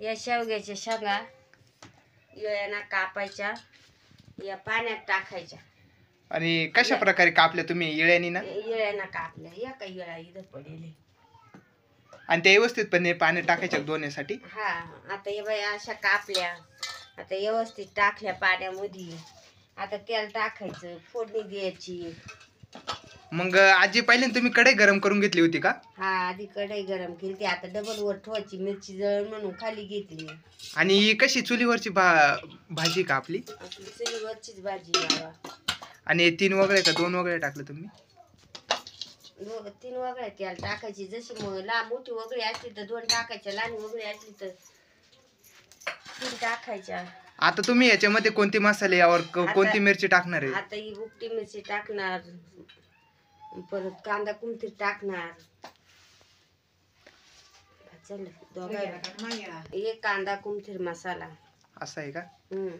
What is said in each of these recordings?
या शेवग्याच्या शेंगा येळ्याना कापायच्या, या पाण्यात टाकायच्या. आणि कशा प्रकारे कापल्या तुम्ही येळ्यानी ना? येळ्याना कापल्या. या काही येळा इथं पडेल. आणि त्या व्यवस्थितपणे पाण्यात टाकायच्या धुण्यासाठी. हा, आता हे बाई अशा कापल्या, आता व्यवस्थित टाकल्या पाण्यामध्ये. आता तेल टाकायचं, फोडणी द्यायची. मग आजी पहिल्यांदा तुम्ही कढई गरम करून घेतली होती का? हा, आधी कढई गरम केली, आता डबल वर ठेवायची, मिरची जळण म्हणून खाली घेतली. आणि ही कशी चुलीवरची भाजी का आपली? आपली चुलीवरचीच भाजी बाबा. आणि 3 वगळे का 2 वगळे टाकलं तुम्ही? 3 वगळ्या तेल टाकायची. जशी मोठी वगळी असली तर 2 टाकायच्या, लहान वगळी असली तर 3 टाकायच्या. आता तुम्ही याच्यामध्ये कोणते मसाले यावर कोणती मिरची टाकणार आहे? आता ही बुकटी मिरची टाकणार, परत कांदा कुंथीर टाकणार. चल एक कांदा कुंथीर मसाला. असं आहे का? हम्म.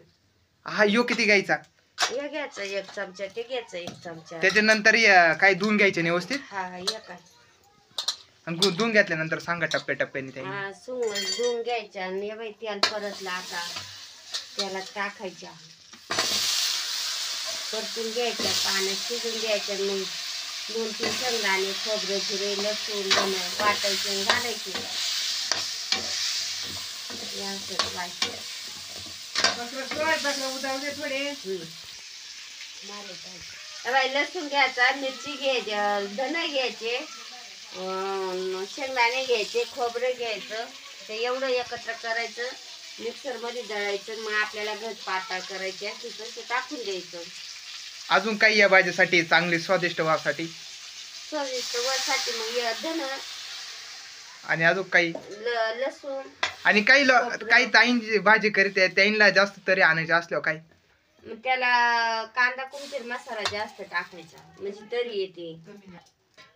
हा, यो किती घ्यायचा? हे घ्यायचं 1 चमचा, ते घ्यायचं 1 चमचा. त्याच्यानंतर काय धुवून घ्यायचे व्यवस्थित? हा, हे काय धुवून घेतल्यानंतर सांगा टप्प्याटप्प्याने त्या. हा, धुवून घ्यायच्या. आणि हे बाई तेल परतलं, आता त्याला टाकायच्या, परतून घ्यायच्या, पाण्यात शिजून द्यायच्या. मग 2-3 शेंगदाणे, खोबरं, जिरे, लसूण वाटायचे आणि घालायचे. लसूण घ्यायचा, मिरची घ्यायची, धने घ्यायचे, शेंगदाणे घ्यायचे, खोबरं घ्यायचं. ते एवढं एकत्र करायचं, मिक्सर मध्ये दळायचं. मग आपल्याला घट पातळ करायची असते तसं टाकून द्यायचं. अजून काही या भाजीसाठी चांगली स्वादिष्ट वासाठी? स्वादिष्ट वासाठी मग धन आणि अजून काही लसूण. आणि काही ताई भाजी करीत त्यांना जास्त तरी आणायचे असल्यावर काय? मग त्याला कांदा कुंथीर मसाला जास्त टाकायचा, म्हणजे तरी येते.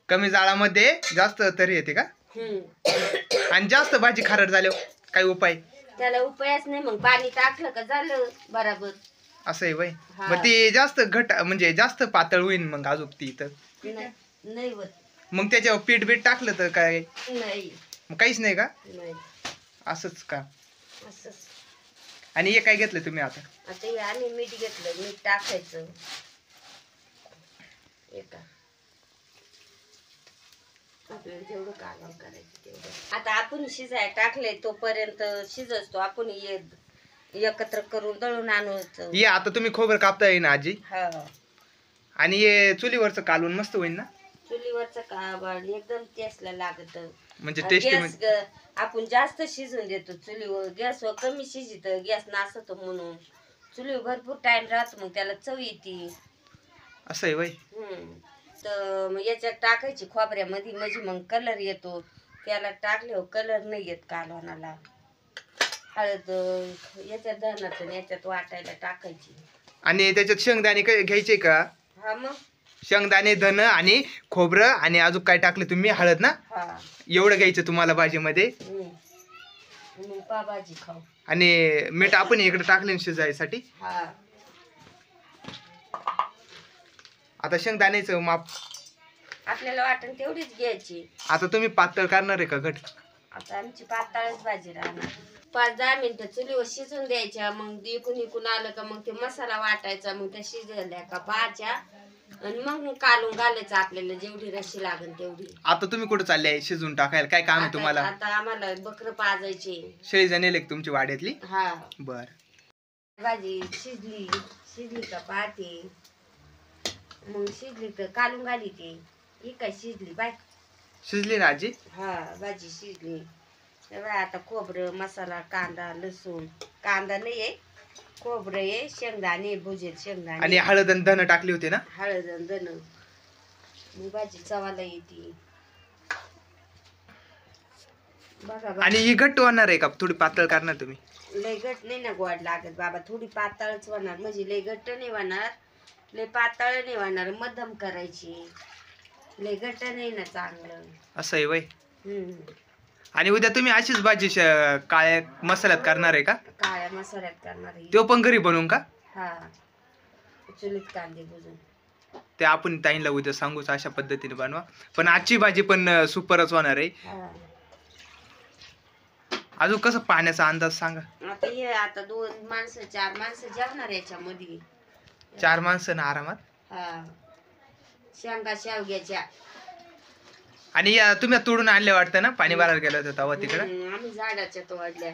कमी जाळामध्ये जास्त तरी येते का? आणि जास्त भाजी खारट झाल्यावर काय उपाय? त्याला उपायच नाही, मग पाणी टाकलं का झालं बराबर. असं आहे बाई. मग ती जास्त घट म्हणजे जास्त पातळ होईल मग अजून ती तर नाही होत. मग त्याच्यावर पीठ बीठ टाकलं तर काय? नाही. मग काहीच नाही का? नाही. असंच का? असंच. आणि हे काय घेतलं तुम्ही आता? आता हे आम्ही मीठ घेतलं, मीठ टाकायचं. आपल्याला जेवढं कालवण करायचं तेवढं. आता आपण शिजाय टाकले तोपर्यंत शिजतो, आपण एकत्र करून दळून आणूचं. हे आता तुम्ही खोबरं कापता येईल ना आजी? हा. आणि हे चुलीवरचं कालवण मस्त होईल ना? चुलीवरचं कालवण एकदम टेस्टला लागत. म्हणजे टेस्टी. आपण जास्त शिजून देतो चुलीवर, गॅसवर कमी शिजत, गॅस नासतो म्हणून. चुलीवर भरपूर टाइम राहतो, मग त्याला चव येते. असं आहे बाई. तर मग याच्यात टाकायची खोबऱ्यामध्ये, म्हणजे मग कलर येतो. त्याला टाकल्यावर कलर नाही येत कालवणाला. हळद याच्यात धनातून याच्यात वाटायला टाकायची. आणि त्याच्यात शेंगदाणे घ्यायचे का? हा, मग शेंगदाणे, धन आणि खोबरं आणि अजून काय टाकले तुम्ही? हळद ना? हा. एवढं घ्यायचं तुम्हाला भाजीमध्ये. मग भाजी खाऊ. आणि मीठ आपण इकडे टाकले शिजायसाठी. हा. आता शेंगदाण्याचं माप आपल्याला वाटण तेवढीच घ्यायची. आता तुम्ही पातळ करणार आहे का घट? आता आमची पातळच भाजी राहणार. 5-10 मिनिटं चुलीवर शिजून द्यायच्या. मग इकून आलं का मग ते मसाला वाटायचा. मग त्या शिजल्या का पाहायच्या आणि मग कालून घालायचं आपल्याला जेवढी रशी लागेल तेवढी. आता तुम्ही कुठे चालले आहे शिजून टाकायला? काय काम आहे तुम्हाला? आता आम्हाला बकरं पाजायचे. शेळी जणेल तुमची वाड्यातली? हा. बर. भाजी शिजली का पाहते, मग शिजली तर कालून घाली ते. ही काय शिजली बाय? शिजली ना आजी? हा, भाजी शिजली. आता खोबरं, मसाला, कांदा, लसूण, कांदा नाही आहे, खोबरं आहे, शेंगदाणे, भुजेत शेंगदाणे आणि हळद आणि धन टाकली होती ना? हळद आणि धन. मग भाजी चवाला येते बघा. आणि ही घट्ट होणार आहे का थोडी पातळ करणार तुम्ही? लय घट्ट नाही ना गोड लागत बाबा, थोडी पातळच होणार. म्हणजे लय घट्ट नाही होणार, लय पातळ नाही होणार, मध्यम करायची. लय घट्ट नाही ना चांगलं. असं आहे बाई. आणि उद्या तुम्ही अशीच भाजी काळ्या मसाल्यात करणार आहे का? काळ्या मसाल्यात करणार आहे. तो पण घरी बनवून का? हा, चुलीत कांदे भुजून. ते आपण ताईंना उद्या सांगूच अशा पद्धतीने बनवा. पण आजची भाजी पण सुपरच होणार आहे. अजून कसं पाण्याचा अंदाज सांगा. आता हे आता 2 माणसं 4 माणसं जेवणार याच्यामध्ये. 4 माणसं ना आरामात. हा शेंगा शेवग्याच्या. आणि तुम्ही तोडून आणले वाटतं ना, पाणी भरायला गेलं होतं तेव्हा तिकडे. आम्ही झाडाच्या तोडल्या,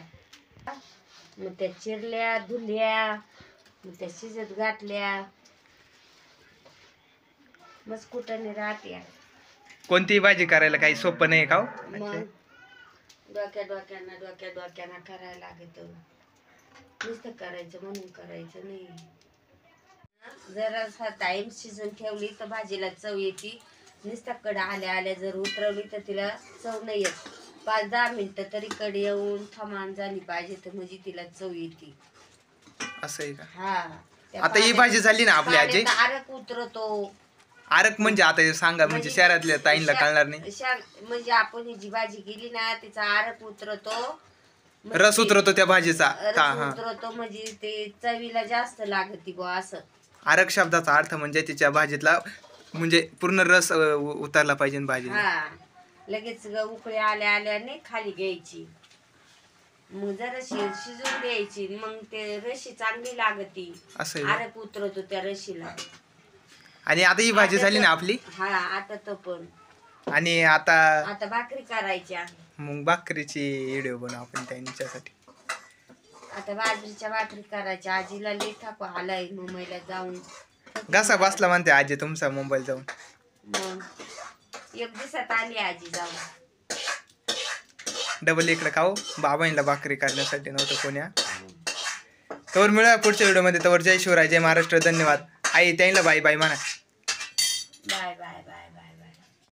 मग त्या चिरल्या धुल्या, मग त्या शिजत घातल्या. मस्त कुटाने राहते. कोणतीही भाजी करायला काही सोपं नाही का हो? मग डोक्याना करायला लागत. नुसतं करायचं म्हणून करायचं नाही. जरा टाइम शिजून ठेवली तर भाजीला चव येते. नुसतं कड आल्या जर उतरवली तर तिला चव नाही येत. 5-10 मिनिटं तरी कड येऊन थमान झाली पाहिजे तर म्हणजे तिला चव येते. असं आहे का? हा आता ही भाजी झाली ना आपली आजी. आरक उतरतो. आरक म्हणजे आता हे सांगा, म्हणजे शहरातल्या ताईंना कळणार नाही. म्हणजे आपण ही जी भाजी केली ना तिचा आरक उतरतो, रस उतरतो त्या भाजीचा. उतरतो म्हणजे ते चवीला जास्त लागते बुवा असं. आरक शब्दाचा अर्थ म्हणजे तिच्या भाजीतला म्हणजे पूर्ण रस उतरला पाहिजे भाजीला. हा लगेच उकळी आल्या नाही खाली घ्यायची, मग जरा शिजून द्यायची, मग ते रशी चांगली लागती. असं आरक उतरतो त्या रशीला. आणि आता ही भाजी झाली ना आपली. हा आता तो पण. आणि आता भाकरी करायच्या. मग भाकरीची व्हिडिओ बनवू आपण त्यांच्यासाठी. आता बाजरीच्या भाकरी करायच्या. आजीला लई थाप आलाय मुंबईला जाऊन. घसा बसला म्हणते आजी तुमचा मुंबईला जाऊन. मग 1 दिवसात आली आजी जाऊन. डबल इकडे खाऊ. बाबांना भाकरी करण्यासाठी नव्हतं कोण्या. तवर मिळूया पुढच्या व्हिडिओ मध्ये. तवर जय शिवराय, जय महाराष्ट्र. धन्यवाद. आई त्यांना बाय बाय म्हणा. Bye bye bye.